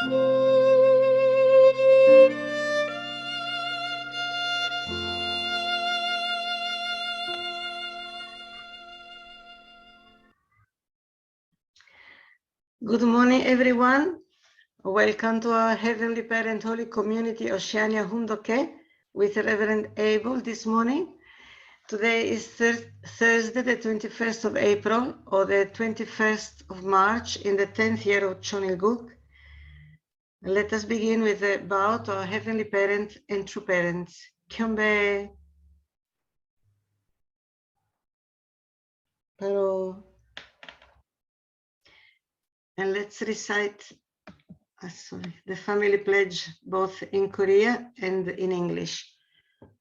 Good morning, everyone. Welcome to our Heavenly Parent Holy Community Oceania Hoon Dok Hae with Reverend Abel this morning. Today is Thursday, the 21st of April, or the 21st of March in the 10th year of Chonilguk. Let us begin with a bow to our Heavenly Parent and True Parents. Kyombe. Paro. And let's recite the family pledge both in Korea and in English.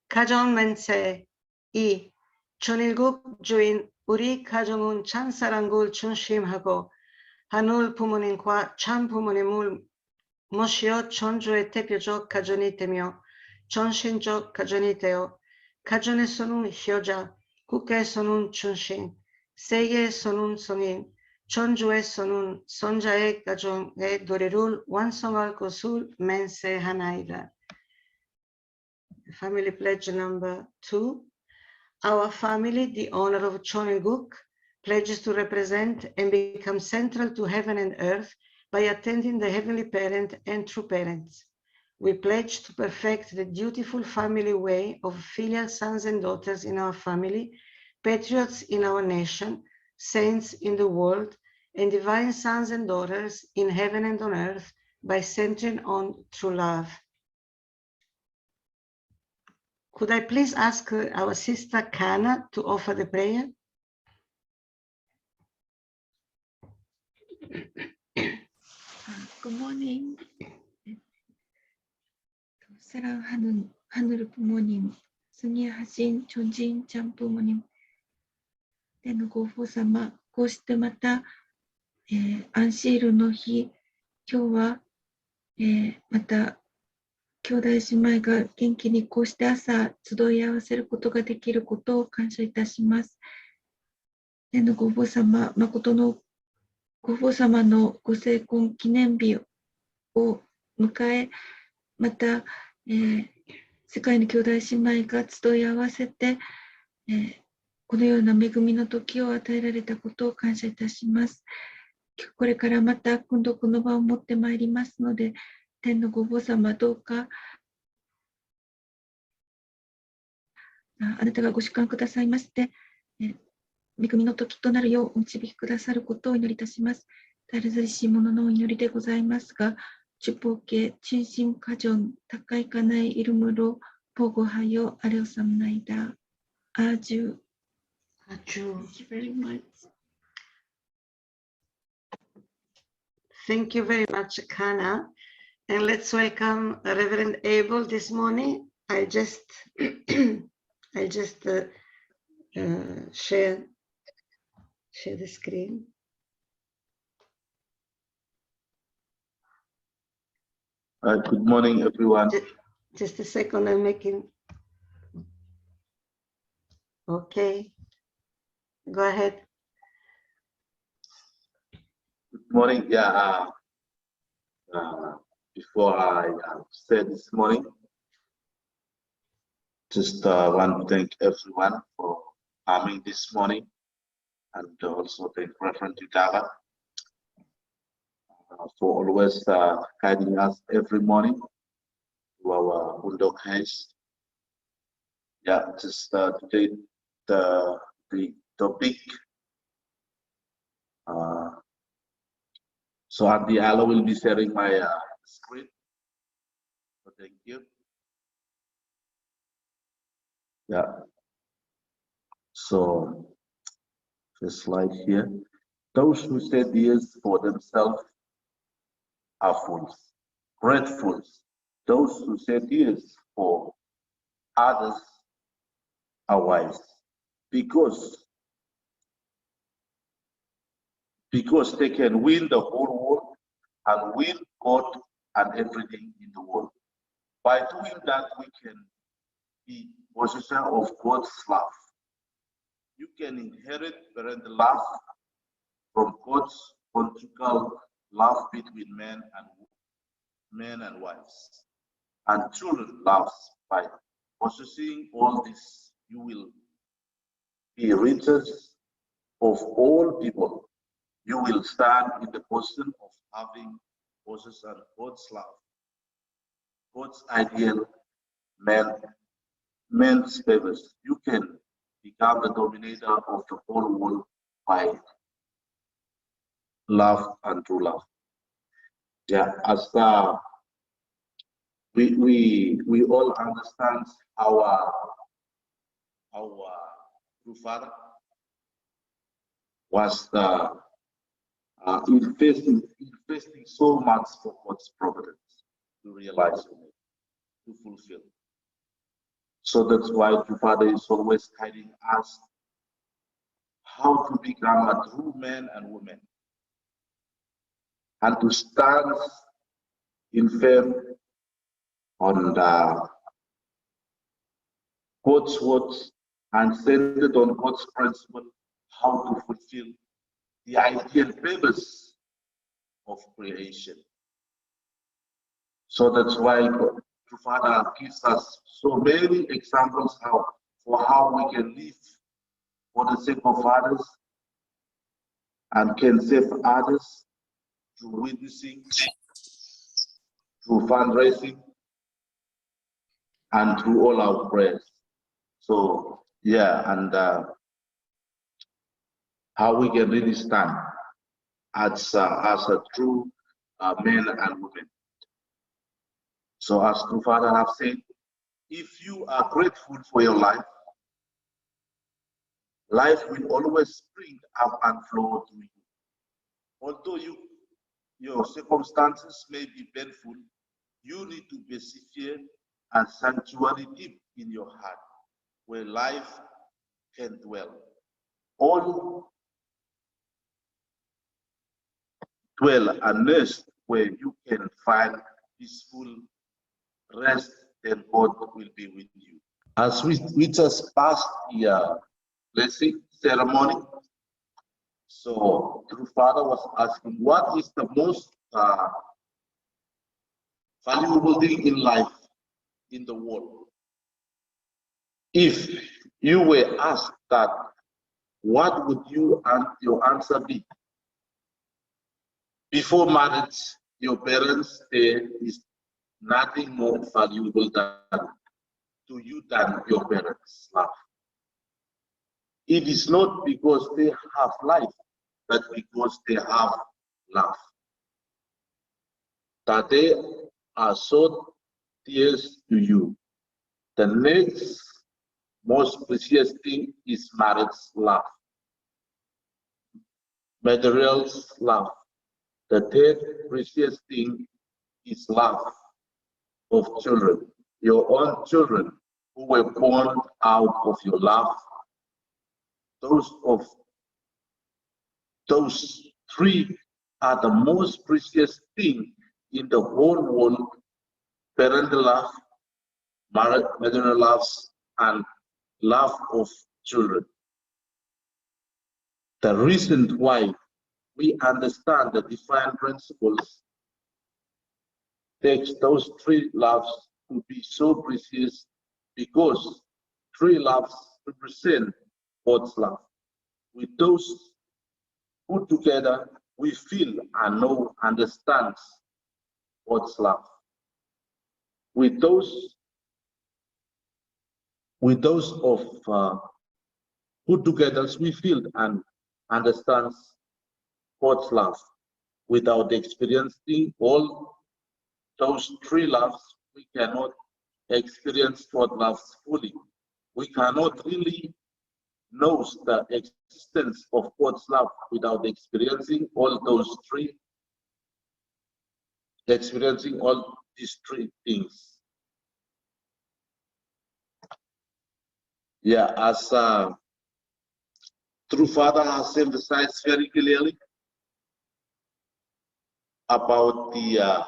가정 멘세 이 전일국 주인 우리 가정은 찬사랑을 중심하고 하늘 부모님과 참 부모님을 모시어 천주의 대표적 가정이 되며 전신적 가정이 되어 가정에서는 효자, 국가에서는 중심, 세계에서는 성인, 전주에서는 선자의 가정의 노래를 완성할 것을 맹세하나이다. Family pledge number 2. Our family, the honor of Chonilguk, pledges to represent and become central to heaven and earth by attending the Heavenly Parent and True Parents. We pledge to perfect the dutiful family way of filial sons and daughters in our family, patriots in our nation, saints in the world, and divine sons and daughters in heaven and on earth by centering on true love. Could I please ask our sister Kana to offer the prayer? Good morning. 사랑하는 하늘 부모님, 승리하신 존진 참 부모님,天のご父様、こうしてまた、アンシールの日、今日は、また兄弟姉妹が元気にこうして朝集い合わせることができることを感謝いたします。天のご父様、誠のご父様のご成婚記念日を迎え、また、世界の兄弟姉妹が集い合わせて、このような恵みの時を与えられたことを感謝いたします。これからまた今度この場を持ってまいりますので、天のご母様どうかあなたがご主観くださいまして、恵みの時となるようお導きくださることをお祈りいたします。誰ずりしいもののお祈りでございますが、축복의 진심 가정 가까이 가나의 이름으로 보고하여 아뢰옵나이다. 아주. Thank you very much. Thank you very much, Kana. And let's welcome Reverend Abel this morning. I just share the screen. Good morning, everyone. Just a second, I'm making. Okay, go ahead. Good morning. Yeah. Before I say this morning, just want to thank everyone for coming this morning, and also thank Reverend Yudava for always guiding us every morning to our Hoon Dok Hae. Yeah, just today the topic. So Auntie Alo will be sharing my screen. So thank you. Yeah. So this slide here. Those who said yes for themselves are fools, great fools. Those who said yes for others are wise, because they can win the whole world and win God and everything in the world. By doing that, we can be possessor of God's love. You can inherit parental love from God's conjugal love between man and woman. men and wives, and children loves. By possessing all this, you will be richest of all people. You will stand in the position of having possessed God's love, God's ideal man's favors. You can become the dominator of the whole world by love and true love. Yeah, as we all understand our true father was investing so much for God's providence to realize it, to fulfill. So that's why true father is always guiding us how to become a true man and woman, and to stand in firm on God's words and centered on God's principle, how to fulfill the ideal purpose of creation. So that's why the Father gives us so many examples for how we can live for the sake of others and can save others through witnessing, through fundraising, and through all our prayers. So yeah, and how we can really stand as a true men and women. So as true Father have said, if you are grateful for your life, life will always spring up and flow to you. Although your circumstances may be painful, you need to persevere and sanctuary deep in your heart, where life can dwell. All dwell and nest where you can find peaceful rest, then God will be with you. As we just passed the blessing ceremony, so true Father was asking, what is the most valuable thing in life, in the world? If you were asked that, what would your answer be? Before marriage, your parents, there is nothing more valuable to you than your parents' love. It is not because they have life, but because they have love. That they are so dear to you. The next most precious thing is marriage love, materials love. The third precious thing is love of children, your own children who were born out of your love. Those three are the most precious thing in the whole world: parental love, maternal love, and love of children. The reason why we understand the divine principles takes those three loves to be so precious, because three loves represent God's love. With those put together, we feel and know, understand God's love. With those of put together, we feel and understand God's love. Without experiencing all those three loves, we cannot experience God's love fully. We cannot really know the existence of God's love without experiencing all these three things. Yeah, as true Father has emphasized very clearly about the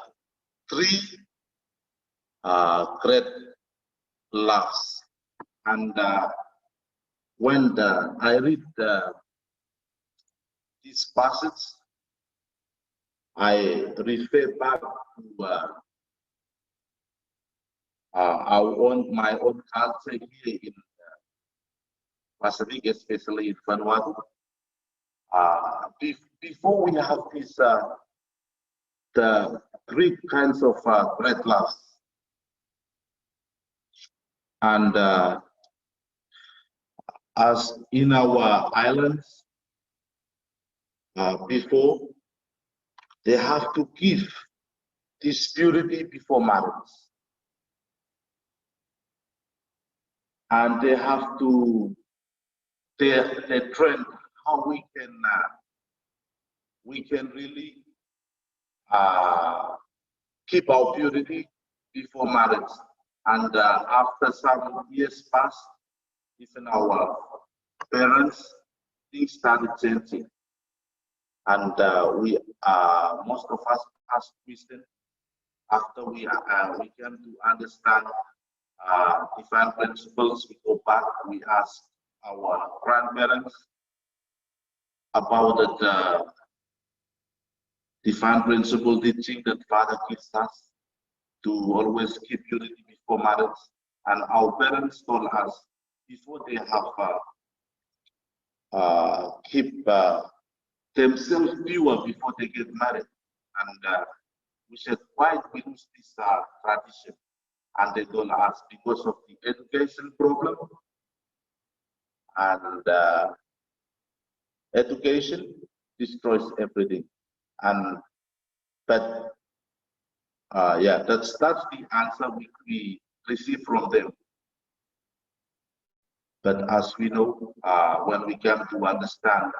three great loves. And when I read this passage, I refer back to my own culture here in Pacific, especially in Vanuatu. Before we have this, the three kinds of bread loss, and as in our islands, before they have to give this purity before marriage, and they have to they train how we can really keep our purity before marriage. And after some years pass, even our parents, things started changing. And most of us as Christians, after we came to understand divine principles, we go back, we ask our grandparents about the divine principle teaching that Father gives us to always keep unity before marriage. And our parents told us before they have keep themselves pure before they get married. And we said, why we lose this tradition? And they told us because of the education problem. And education destroys everything. And but yeah, that's the answer we receive from them. But as we know, when we come to understand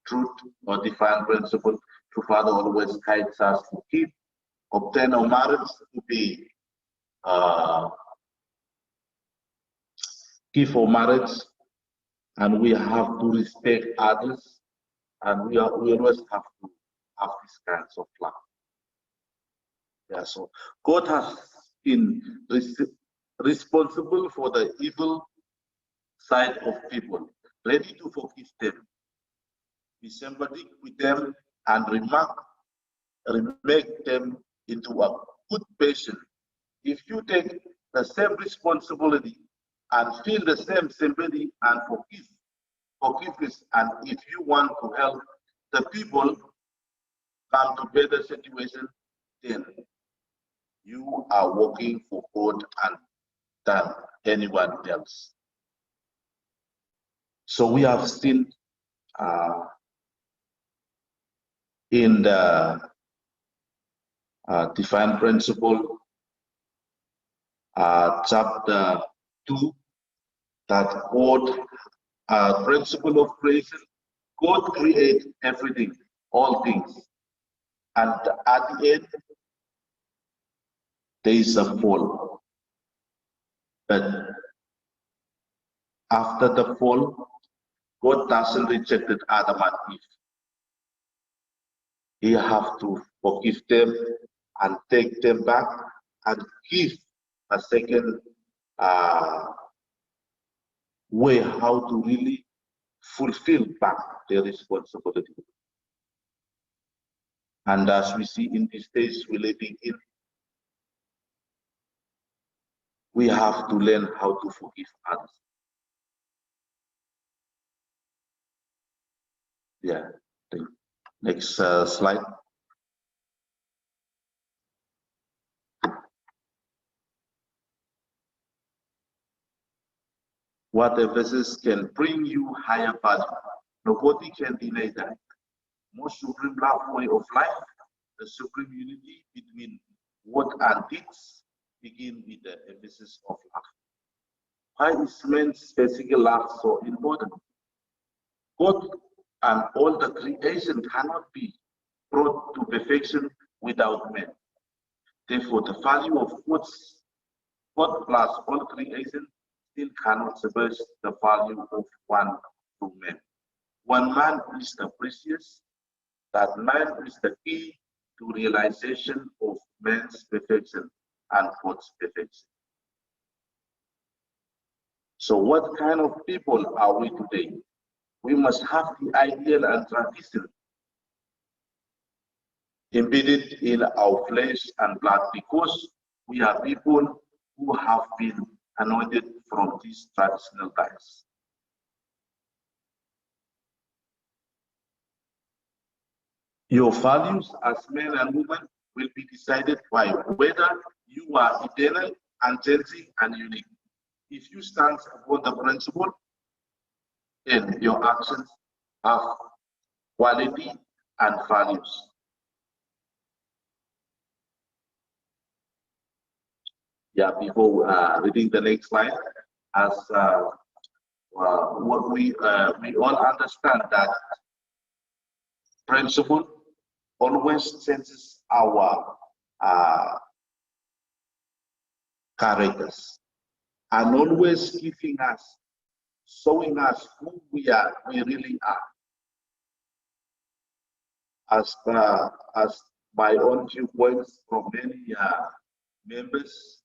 truth or divine principle, the Father always guides us to obtain our marriage, to be give our marriage, and we have to respect others, and we always have to have these kinds of love. Yeah, so God has been responsible for the evil side of people, ready to forgive them, be sympathetic with them, and remake them into a good patient. If you take the same responsibility and feel the same sympathy and forgiveness, and if you want to help the people come to better situation, then you are working for God and than anyone else. So we have seen in the divine principle, chapter 2, that God, principle of creation, God creates everything, all things, and at the end there is a fall. But after the fall, God doesn't reject Adam and Eve. He have to forgive them and take them back and give a second way how to really fulfill back their responsibility. And as we see in these days we're living in, we have to learn how to forgive others. Yeah, next slide. What emphasis can bring you higher value? Nobody can deny that. Most supreme love way of life, the supreme unity between word and deeds, begin with the emphasis of love. Why is man's basic love so important? God and all the creation cannot be brought to perfection without man. Therefore, the value of God plus all creation still cannot surpass the value of one true man. One man is the precious, that man is the key to realization of man's perfection and God's perfection. So what kind of people are we today? We must have the ideal and tradition embedded in our flesh and blood, because we are people who have been anointed from these traditional dyes. Your values as men and women will be decided by whether you are eternal, unchanging, and unique. If you stand upon the principle, then your actions have quality and values. Yeah, before reading the next slide, as what we all understand that principle always changes our characters and always giving us, showing us who we really are. As my own viewpoints from many members,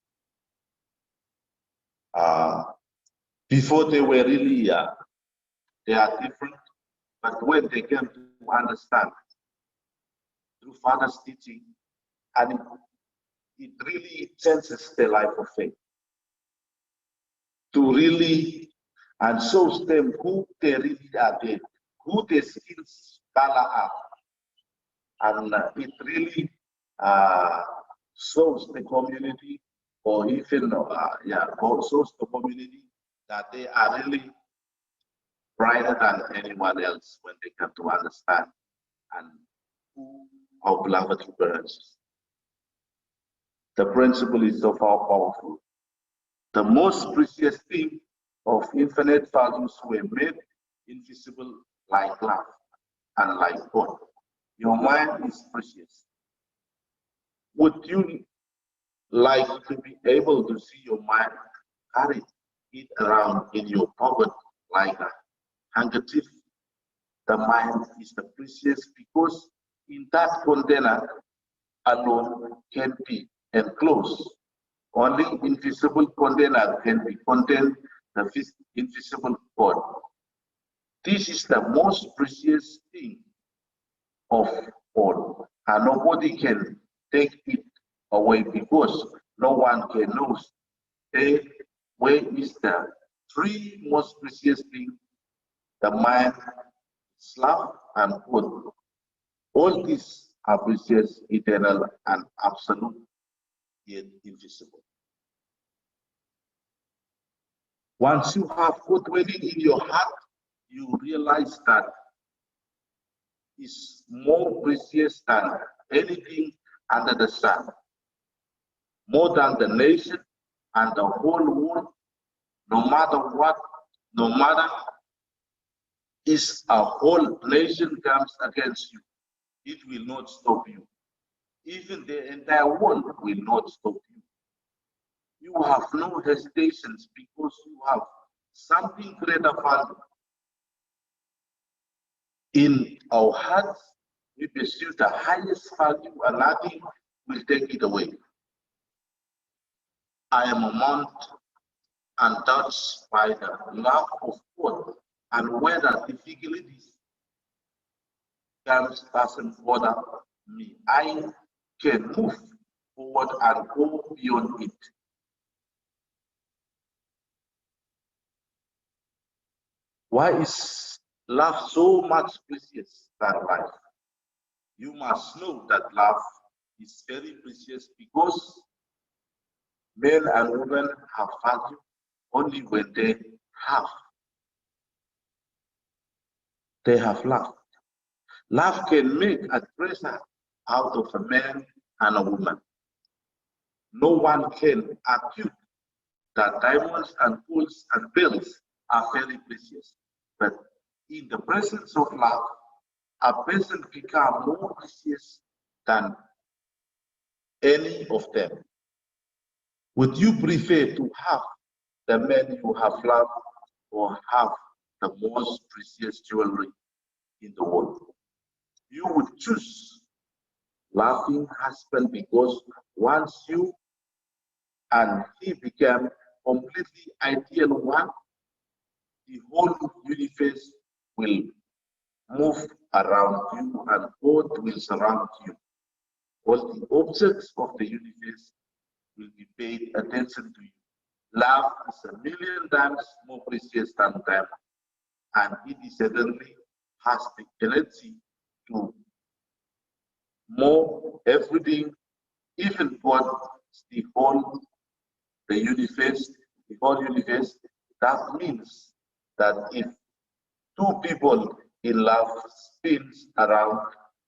before they were really, they are different, but when they came to understand through Father's teaching, and it really changes their life of faith to really, and shows them who they really are, who their skills color are, and it really shows the community, or even shows the community that they are really brighter than anyone else when they come to understand and who our beloved parents. The principle is so far powerful. The most precious thing of infinite values were made invisible like love and like God. Your mind is precious. Would you like to be able to see your mind carry it around in your pocket like a handkerchief? The mind is the precious because in that container alone can be enclosed. Only invisible container can be contained the invisible God. This is the most precious thing of all, and nobody can take it away because no one can know where is the three most precious things: the mind, love, and good. All these are precious, eternal, and absolute, yet invisible. Once you have God dwelling in your heart, you realize that is more precious than anything under the sun, more than the nation and the whole world. No matter what, no matter if a whole nation comes against you, it will not stop you. Even the entire world will not stop you. You have no hesitations because you have something greater value. In our hearts, we pursue the highest value and nothing will take it away. I am amount and touched by the love of God, and whether difficulties doesn't bother me, I can move forward and go beyond it. Why is love so much precious than life? You must know that love is very precious because men and women have value only when they have love. Love can make a treasure out of a man and a woman. No one can argue that diamonds and pearls and pearls are very precious. But in the presence of love, a person becomes more precious than any of them. Would you prefer to have the man you have loved or have the most precious jewelry in the world? You would choose loving husband because once you and he became completely ideal one, the whole universe will move around you and God will surround you. All the objects of the universe will be paid attention to you. Love is a million times more precious than time, and it certainly has the ability to more everything, even God, the whole universe. That means that if two people in love spins around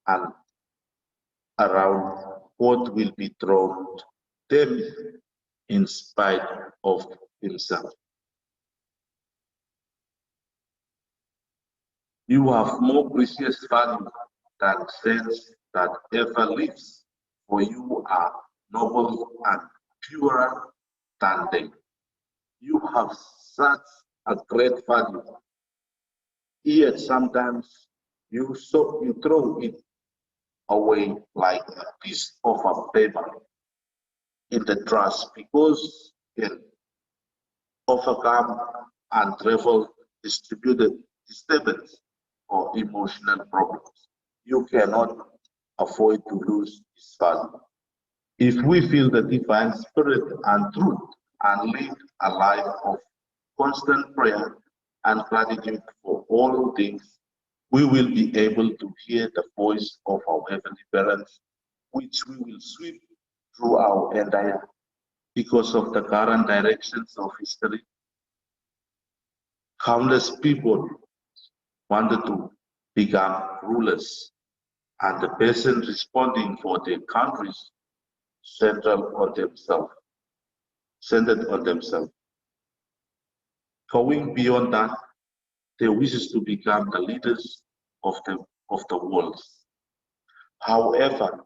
and around, God will be thrown them in spite of himself. You have more precious value than sense that ever lives, for you are noble and purer than they. You have such a great value. Yet sometimes you throw it away like a piece of a paper in the trash because it can overcome and travel distributed disturbance or emotional problems. You cannot afford to lose this value. If we feel the divine spirit and truth and lead a life of constant prayer and gratitude for all things, we will be able to hear the voice of our heavenly parents, which we will sweep through our entire because of the current directions of history. Countless people wanted to become rulers, and the person responding for their countries centered on themselves. Going beyond that, they wishes to become the leaders of the world. However,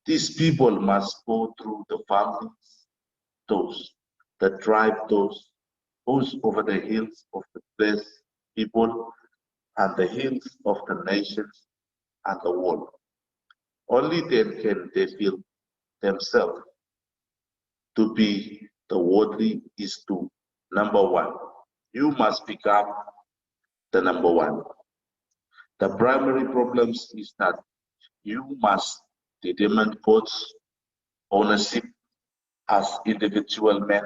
these people must go through the families, those, the tribe, those over the hills of the blessed people and the hills of the nations and the world. Only then can they feel themselves to be the worthy is to number one. You must become the number one. The primary problems is that you must determine God's ownership as individual men.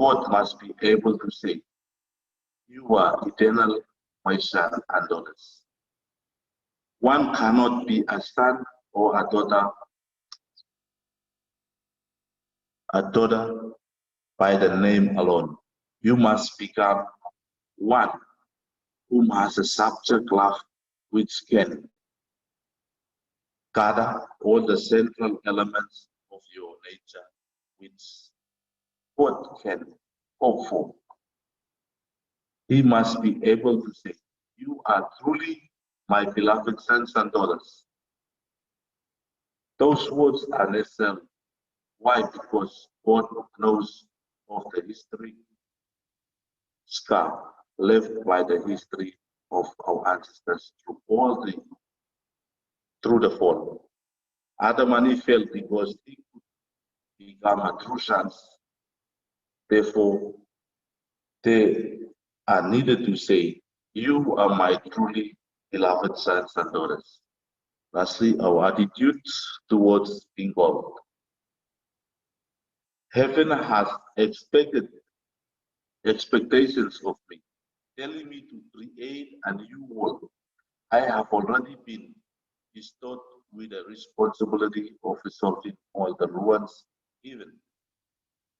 God must be able to say, you are eternal, my son and daughters. One cannot be a son or a daughter by the name alone. You must become one whom has a subject love which can gather all the central elements of your nature which God can hope for. He must be able to say, you are truly my beloved sons and daughters. Those words are necessary. Why? Because God knows of the history scar left by the history of our ancestors through the fall. Adam and Eve fell because he could become a true sons. Therefore, they are needed to say, you are my truly beloved sons and daughters. Lastly, our attitude towards being God. Heaven has expectations of me, telling me to create a new world. I have already been bestowed with the responsibility of resolving all the ruins given.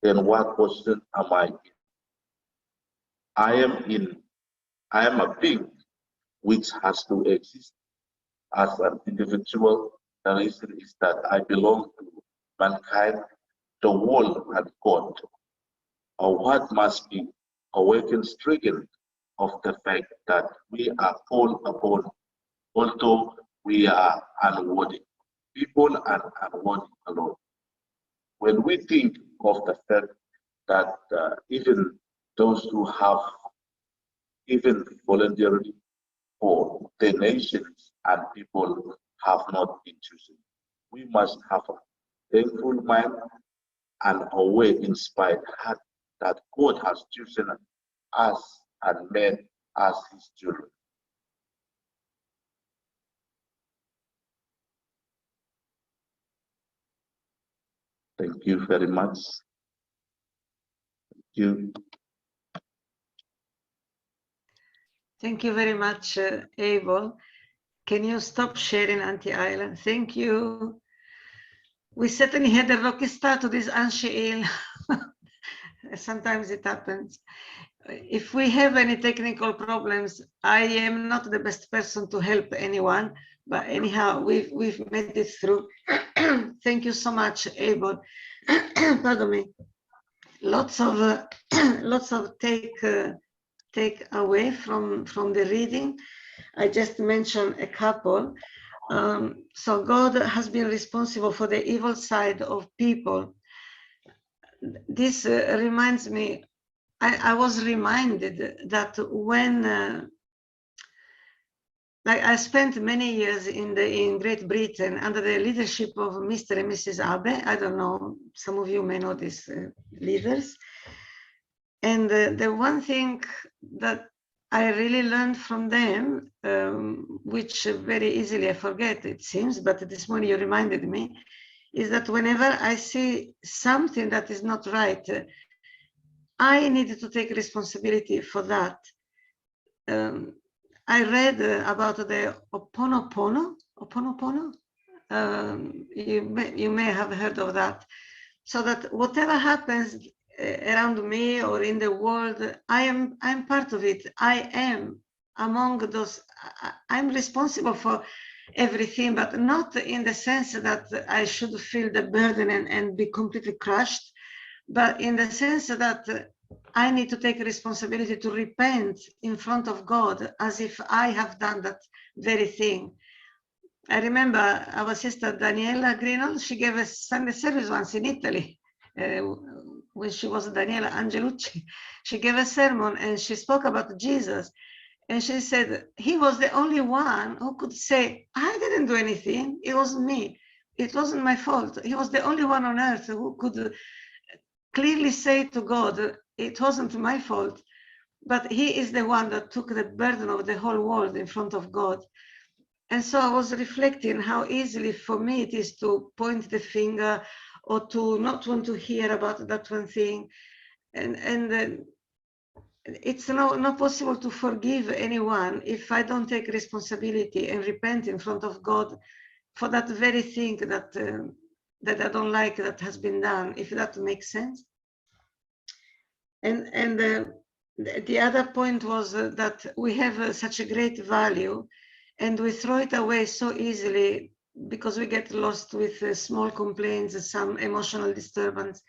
Then what position am I in? I am a being which has to exist as an individual. The reason is that I belong to mankind, the world, and God. Our heart must be awakened, stricken of the fact that we are called upon, although we are unworthy. People are unworthy alone. When we think of the fact that even those who have given voluntarily for the nations and people have not been chosen, we must have a thankful mind and a way-inspired heart that God has chosen us and made us his children. Thank you very much. Thank you. Thank you very much, Abel. Can you stop sharing, Auntie Isla? Thank you. We certainly had a rocky start to this Auntie Isla. Sometimes it happens. If we have any technical problems, I am not the best person to help anyone, but anyhow, we've made it through. Thank you so much, Abel. Pardon me. Lots of take away from the reading. I just mentioned a couple. So God has been responsible for the evil side of people. This reminds me, I was reminded that when, like I spent many years in Great Britain under the leadership of Mr. and Mrs. Abel. I don't know, some of you may know these leaders. And the one thing that I really learned from them, which very easily I forget, it seems, but this morning you reminded me, is that whenever I see something that is not right, I needed to take responsibility for that. I read about the Oponopono. You may have heard of that. So that whatever happens around me or in the world, I'm part of it. I am among those. I'm responsible for everything, but not in the sense that I should feel the burden and be completely crushed, but in the sense that I need to take responsibility to repent in front of God as if I have done that very thing. I remember our sister Daniela Greenall, she gave a Sunday service once in Italy when she was Daniela Angelucci. She gave a sermon and she spoke about Jesus. And she said, he was the only one who could say, I didn't do anything. It wasn't me. It wasn't my fault. He was the only one on earth who could clearly say to God, it wasn't my fault. But he is the one that took the burden of the whole world in front of God. And so I was reflecting how easily for me it is to point the finger or to not want to hear about that one thing. And it's not possible to forgive anyone if I don't take responsibility and repent in front of God for that very thing that that I don't like that has been done, if that makes sense. And the other point was that we have such a great value and we throw it away so easily because we get lost with small complaints, some emotional disturbance.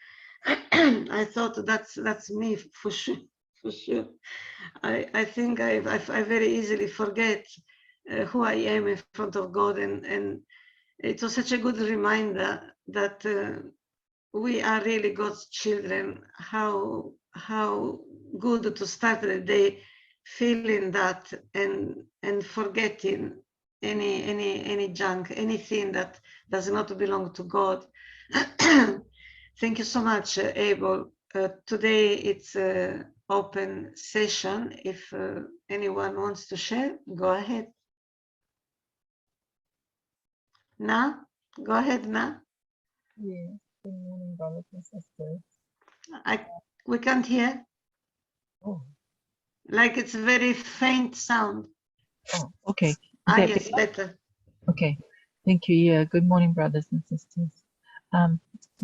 I thought that's me for sure. For sure, I think I very easily forget who I am in front of God, and it was such a good reminder that we are really God's children. How good to start the day feeling that and forgetting any junk, anything that does not belong to God. Thank you so much, Abel. Today it's open session. If anyone wants to share, go ahead. Na, go ahead, Na. Yes, good morning, brothers and sisters. We can't hear. Oh, Like it's a very faint sound. oh, okay. Yes, better. Okay, thank you. Yeah, good morning, brothers and sisters.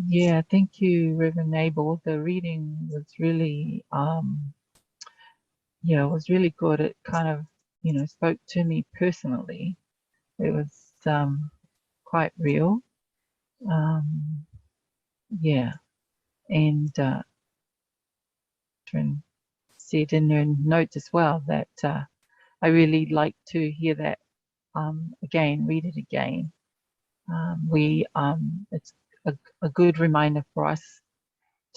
Yeah, thank you, Reverend Abel. The reading was really, yeah, it was really good. It kind of, spoke to me personally. It was quite real. Yeah, and said in her notes as well that I really like to hear that again, read it again. It's a good reminder for us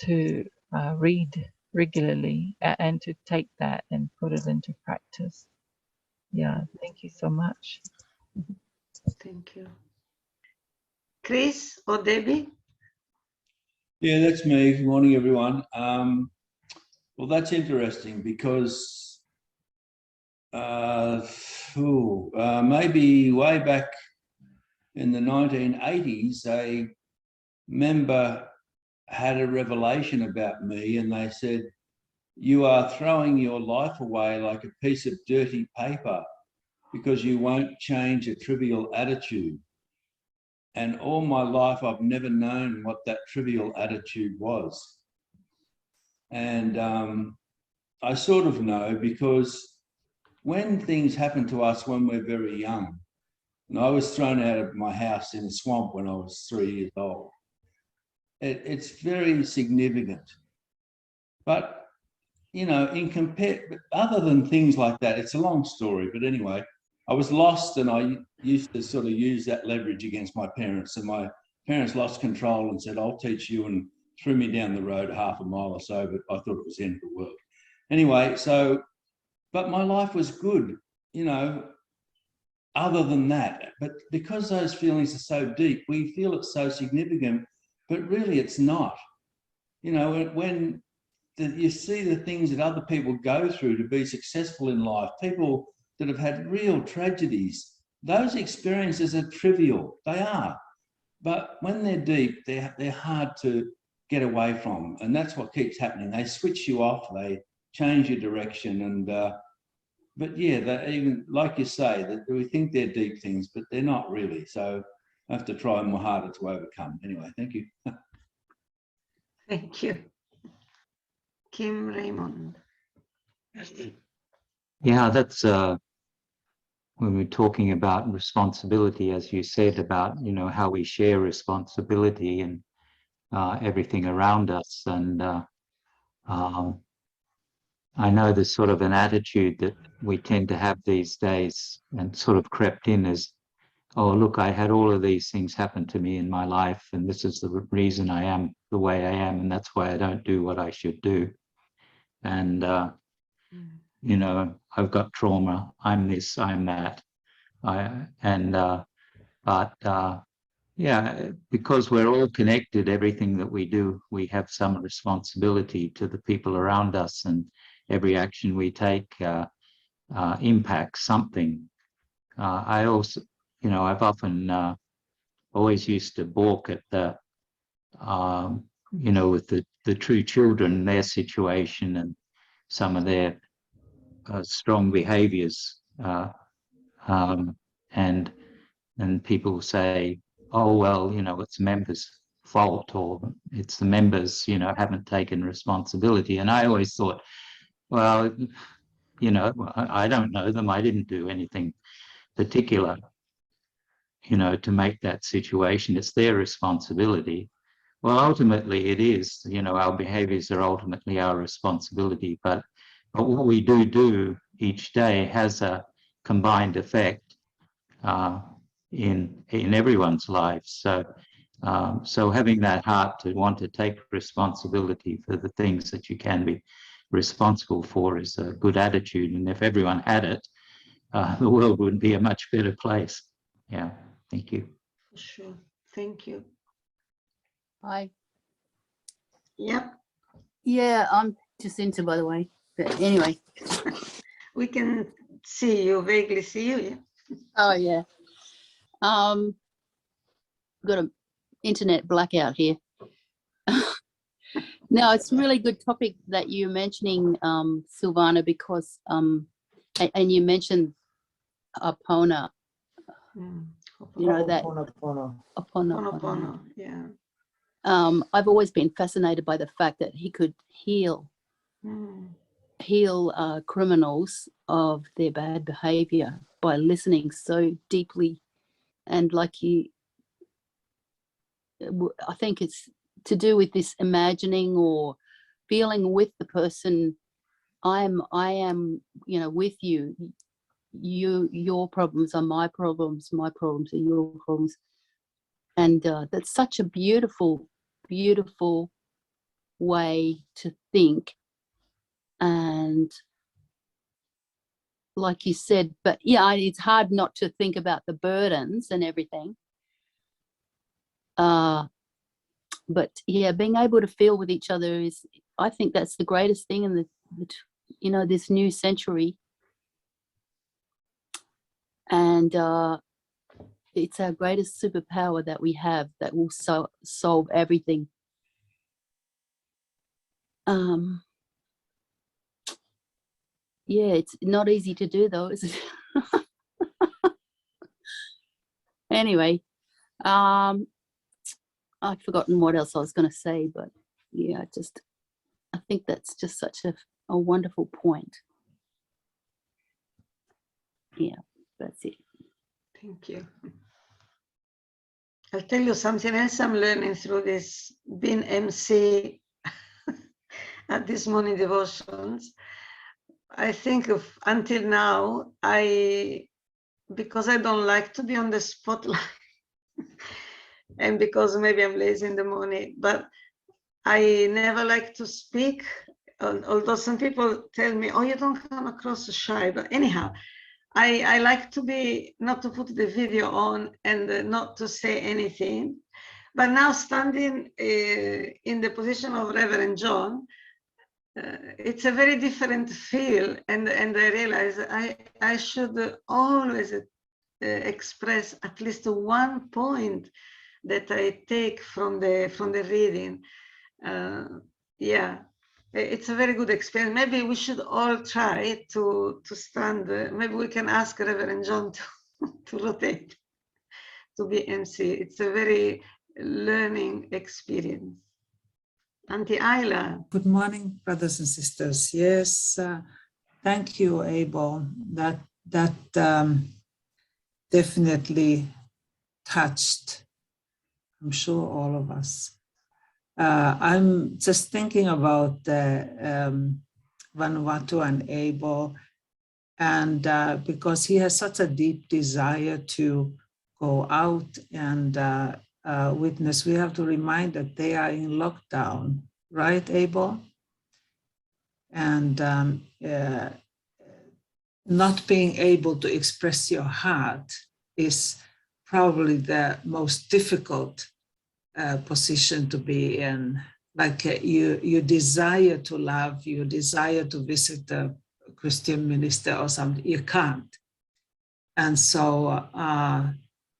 to read regularly and to take that and put it into practice. Yeah, thank you so much. Thank you. Chris or Debbie? Yeah, that's me. Good morning, everyone. Well, that's interesting because maybe way back in the 1980s, a member had a revelation about me, and they said, "You are throwing your life away like a piece of dirty paper because you won't change a trivial attitude." And all my life, I've never known what that trivial attitude was. And I sort of know, because when things happen to us when we're very young, and I was thrown out of my house in a swamp when I was 3 years old, it's very significant. But, you know, other than things like that, it's a long story, but anyway, I was lost, and I used to sort of use that leverage against my parents, and my parents lost control and said, "I'll teach you," and threw me down the road half a mile or so, but I thought it was the end of the world. Anyway, so, but my life was good, you know, other than that. But because those feelings are so deep, we feel it's so significant, but really it's not. You know, when you see the things that other people go through to be successful in life, people that have had real tragedies, those experiences are trivial. They are. But when they're deep, they're hard to get away from. And that's what keeps happening. They switch you off, they change your direction. And but yeah, they even, like you say, that we think they're deep things, but they're not really. So I have to try more harder to overcome. Anyway, thank you. Thank you. Kim Raymond. Yeah, that's when we're talking about responsibility, as you said, about, you know, how we share responsibility and everything around us. And I know there's sort of an attitude that we tend to have these days, and sort of crept in, as, oh, look, I had all of these things happen to me in my life, and this is the reason I am the way I am, and that's why I don't do what I should do. And you know, I've got trauma, I'm this, I'm that. Yeah, because we're all connected, everything that we do, we have some responsibility to the people around us, and every action we take impacts something. I also, you know, I've often always used to balk at the, you know, with the true children, their situation and some of their strong behaviors, and people say, oh, well, you know, it's members' fault, or it's the members, you know, haven't taken responsibility. And I always thought, well, you know, I don't know them, I didn't do anything particular, you know, to make that situation. It's their responsibility. Well, ultimately it is, you know, our behaviors are ultimately our responsibility, but what we do each day has a combined effect in everyone's lives. So so having that heart to want to take responsibility for the things that you can be responsible for is a good attitude. And if everyone had it, the world would be a much better place. Yeah, thank you. Sure, thank you. Hi. Yep, Yeah, I'm Jacinta, by the way. But anyway. we can see you, vaguely see you. Yeah. Oh yeah. Got an internet blackout here. No, it's a really good topic that you're mentioning, Silvana, because and you mentioned Apona. You know that Ho'oponopono, yeah. I've always been fascinated by the fact that he could heal criminals of their bad behavior by listening so deeply. And like I think it's to do with this imagining or feeling with the person. I am, you know, with you. Your problems are my problems are your problems. And that's such a beautiful, beautiful way to think. And like you said, but yeah, it's hard not to think about the burdens and everything. But yeah, being able to feel with each other is, I think that's the greatest thing in the you know, this new century. And it's our greatest superpower that we have that will solve everything. yeah, it's not easy to do though, is it? Anyway, I've forgotten what else I was going to say, but yeah, I think that's just such a wonderful point. Yeah, that's it. Thank you. I'll tell you something else I'm learning through this being MC at this morning devotions. I think until now, because I don't like to be on the spotlight and because maybe I'm lazy in the morning, but I never like to speak, although some people tell me, oh, you don't come across shy, but anyhow, I like to be, not to put the video on and not to say anything. But now standing in the position of Reverend John, it's a very different feel. And I realize I should always express at least one point that I take from the reading. Yeah. It's a very good experience. Maybe we should all try to stand. Maybe we can ask Reverend John to rotate, to be MC. It's a very learning experience. Auntie Ayla. Good morning, brothers and sisters. Yes, thank you, Abel. That definitely touched, I'm sure, all of us. I'm just thinking about Vanuatu and Abel, and because he has such a deep desire to go out and witness, we have to remind that they are in lockdown, right, Abel? And not being able to express your heart is probably the most difficult position to be in. Like you desire to love, you desire to visit a Christian minister or something, you can't. And so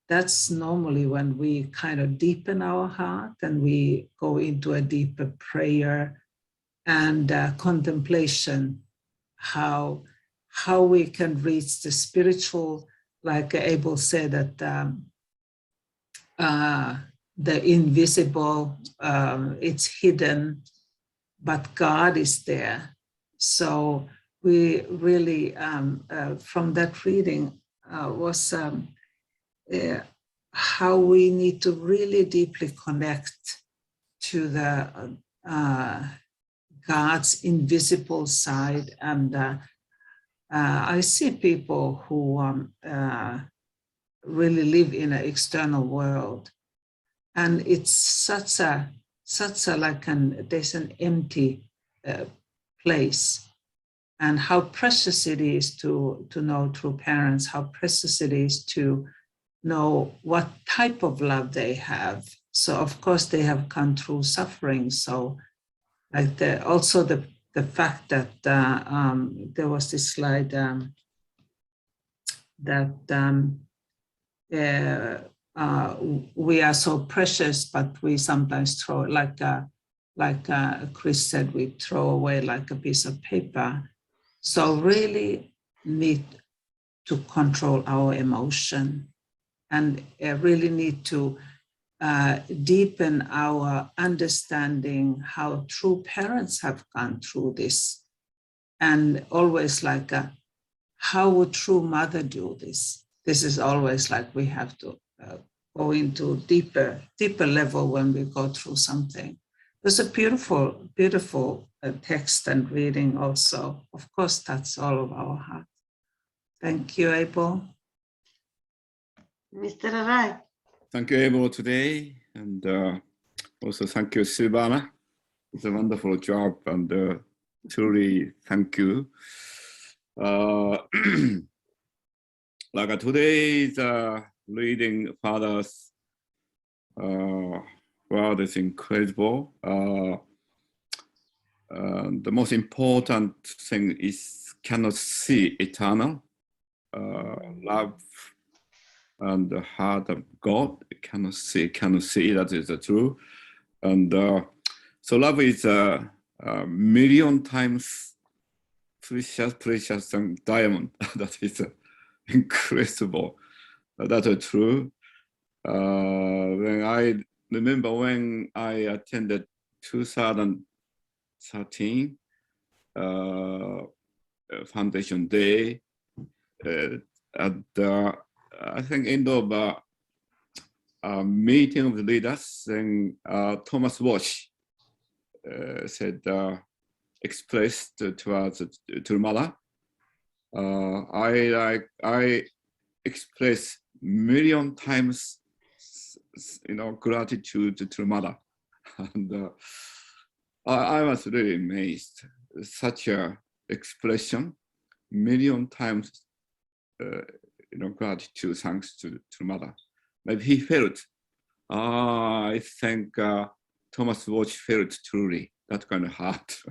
that's normally when we kind of deepen our heart and we go into a deeper prayer and contemplation, how we can reach the spiritual, like Abel said, that the invisible, it's hidden, but God is there. So we really, from that reading, was how we need to really deeply connect to the God's invisible side. And I see people who really live in an external world, and it's such a like there's an empty place. And how precious it is to know true parents, how precious it is to know what type of love they have. So of course they have gone through suffering. So like also the fact that there was this slide that we are so precious, but we sometimes throw, like Chris said, we throw away like a piece of paper. So really need to control our emotion and really need to deepen our understanding how true parents have gone through this. And always like, how would true mother do this? This is always like we have to go into deeper level when we go through something. There's a beautiful, beautiful text and reading also. Of course, that's all of our heart. Thank you, Abel. Mr. Arai. Thank you, Abel, today. And also thank you, Silvana. It's a wonderful job, and truly thank you. Like today's reading, Father's world is incredible. The most important thing is cannot see eternal love and the heart of God. Cannot see. That is the truth. And so love is million times precious than diamond. That is incredible. That is true. When I remember when I attended 2013 Foundation Day, at the, I think, end of a meeting of the leaders, then Thomas Walsh said, expressed towards to mother, I express million times, gratitude to mother, and I was really amazed. Such a expression, million times, gratitude, thanks to mother. Maybe he felt. I think Thomas Walsh felt truly that kind of heart.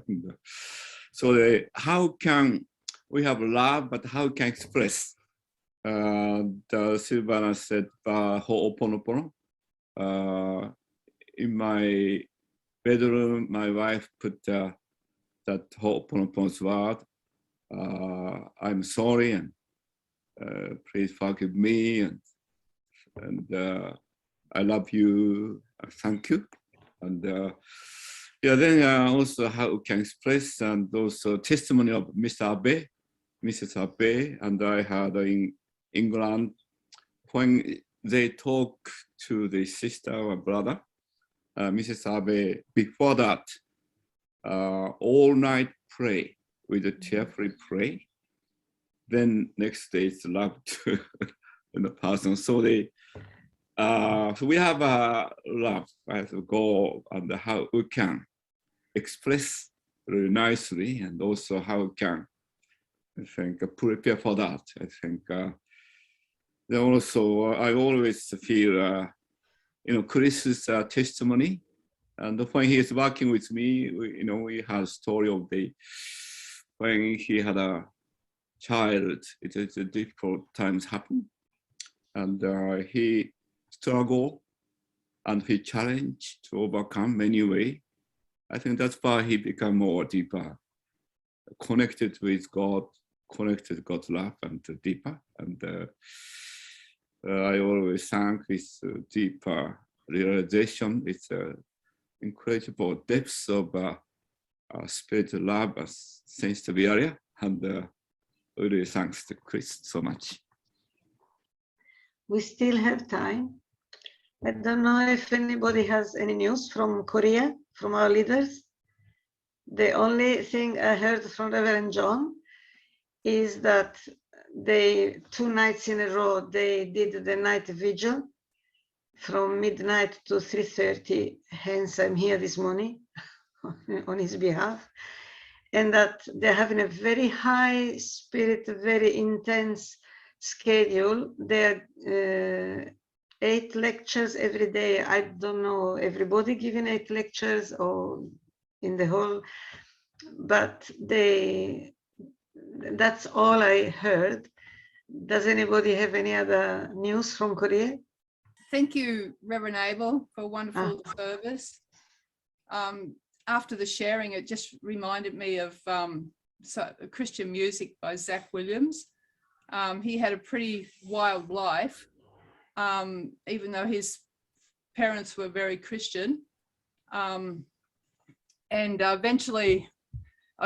So how can we have love, but how can express? The Silvana said, Ho'oponopono. In my bedroom, my wife put that Ho'oponopono's word. I'm sorry, and please forgive me, and I love you. Thank you. And then also how we can express, and also testimony of Mr. Abel, Mrs. Abel, and I had in England when they talk to the sister or brother, Mrs. Abel, before that, all night pray with a tearfully pray. Then next day it's love to the person. So they, so we have a love as a goal, and how we can express really nicely, and also how we can, I think, prepare for that. I think then also I always feel, Chris's testimony, and when he is working with me, we have a story of when he had a child, it's a difficult times happen, and he struggled and he challenged to overcome many ways. I think that's why he became more deeper, connected with God, connected God's love, and deeper. And I always thank this deeper realization. It's incredible depths of spiritual love, sensitive area, and really thanks to Chris so much. We still have time. I don't know if anybody has any news from Korea, from our leaders. The only thing I heard from Reverend John is that they 2 nights in a row, they did the night vigil from midnight to 3:30. Hence, I'm here this morning on his behalf. And that they're having a very high spirit, very intense schedule. There are 8 lectures every day. I don't know everybody giving 8 lectures or in the whole, but that's all I heard. Does anybody have any other news from Korea? Thank you, Reverend Abel, for a wonderful service. After the sharing, it just reminded me of Christian music by Zach Williams. He had a pretty wild life, even though his parents were very Christian. And eventually,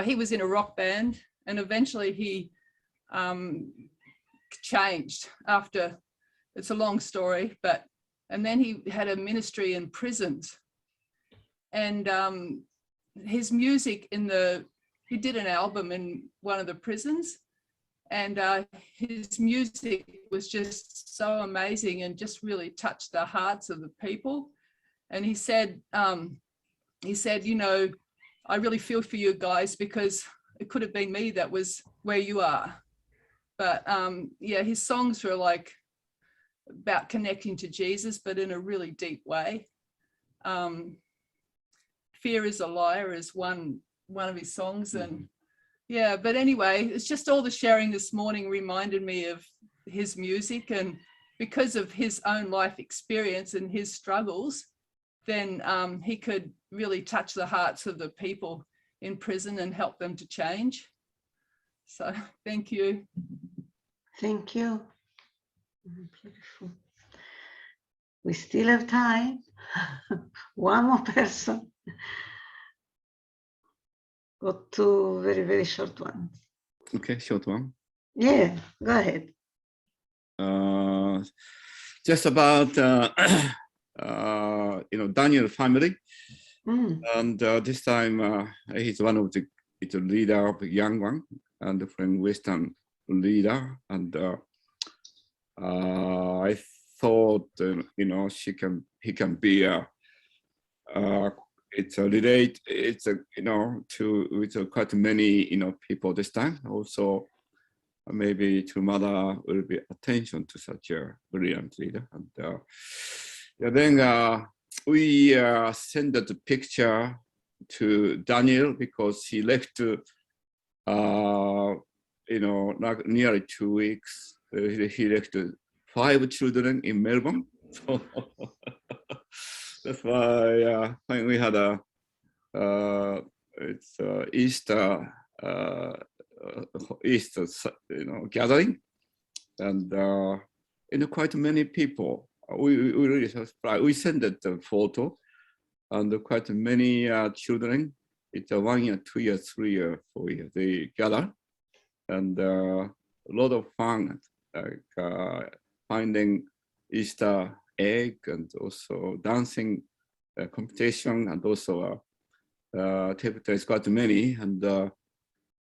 he was in a rock band, and eventually he changed after, it's a long story, and then he had a ministry in prisons. And his music he did an album in one of the prisons, and his music was just so amazing and just really touched the hearts of the people. And he said, I really feel for you guys, because it could have been me that was where you are. But yeah, his songs were like about connecting to Jesus, but in a really deep way. Fear is a Liar is one of his songs. And yeah, but anyway, it's just all the sharing this morning reminded me of his music, and because of his own life experience and his struggles, then he could really touch the hearts of the people in prison and help them to change. So thank you. Thank you. Beautiful. We still have time. One more person. Got two very, very short ones. Okay, short one. Yeah, go ahead. Just about Daniel family, and this time he's one of the leader of the young one and from Western leader, and I thought he can be to quite many people this time. Also maybe to mother will be attention to such a brilliant leader. And then we sent the picture to Daniel because he left like nearly 2 weeks. He left 5 children in Melbourne. So that's why when we had it's Easter gathering, and quite many people. We really surprised. We sent the photo, and quite many children. It's 1 year, 2 years, 3 years, 4 years. They gather, and a lot of fun, like finding Easter egg, and also dancing competition, and also table tennis, quite many, and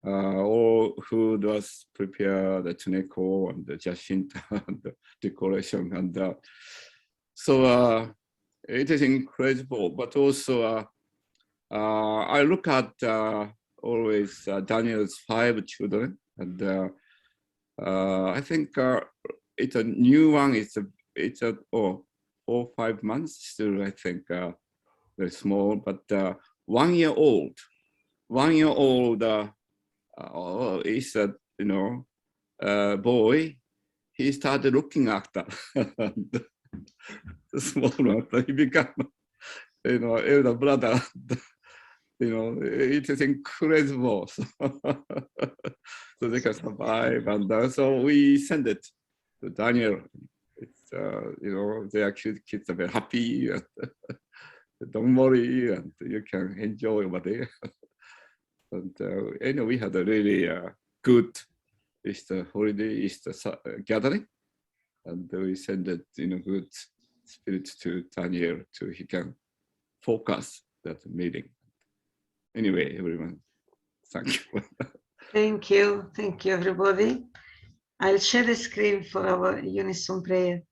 all food was prepared at Nakou and the Jacinta and the decoration, and so it is incredible. But also I look at always Daniel's 5 children, and I think it's a new one. It's 4 or 5 months still. I think very small, but 1 year old. 1 year old is a boy. He started looking after the small one. He became elder brother. It is incredible. So they can survive, and so we send it to Daniel. It's their kids are very happy. Don't worry, and you can enjoy over there. And we had a really good Easter holiday, Easter gathering, and we send it good spirit to Daniel so he can focus that meeting. Anyway, everyone, thank you. Thank you, everybody. I'll share the screen for our unison prayer.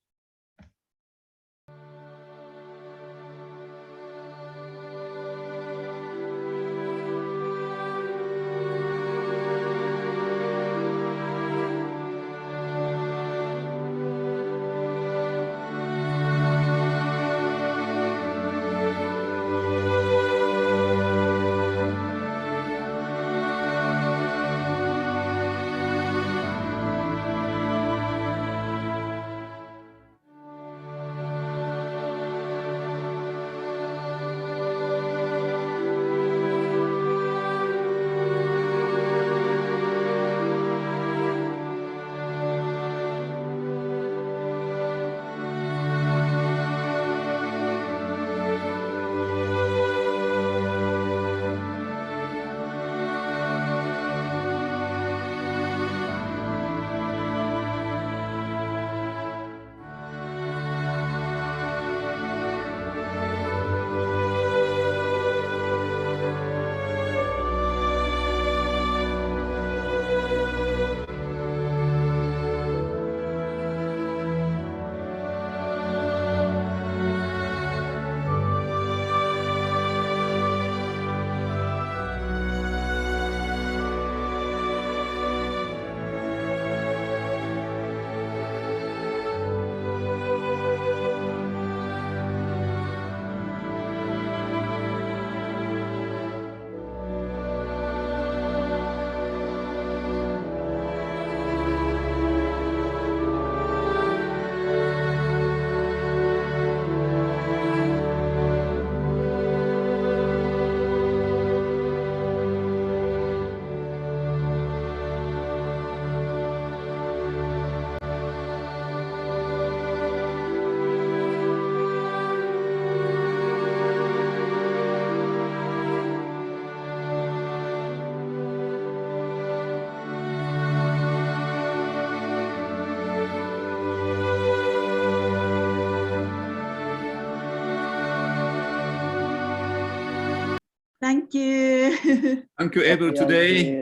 Thank you. Thank you, Abel, today.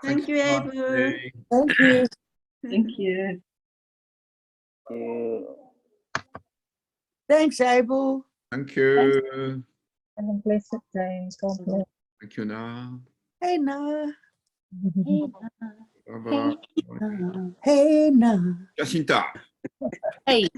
Thank you, so much Abel. today. Thank you. Thank you. Thanks, Abel. Thank you. Have a blessed day. God bless. Thank you now. Hey, nah. Bye-bye. Hey, nah. Jacinta. Hey.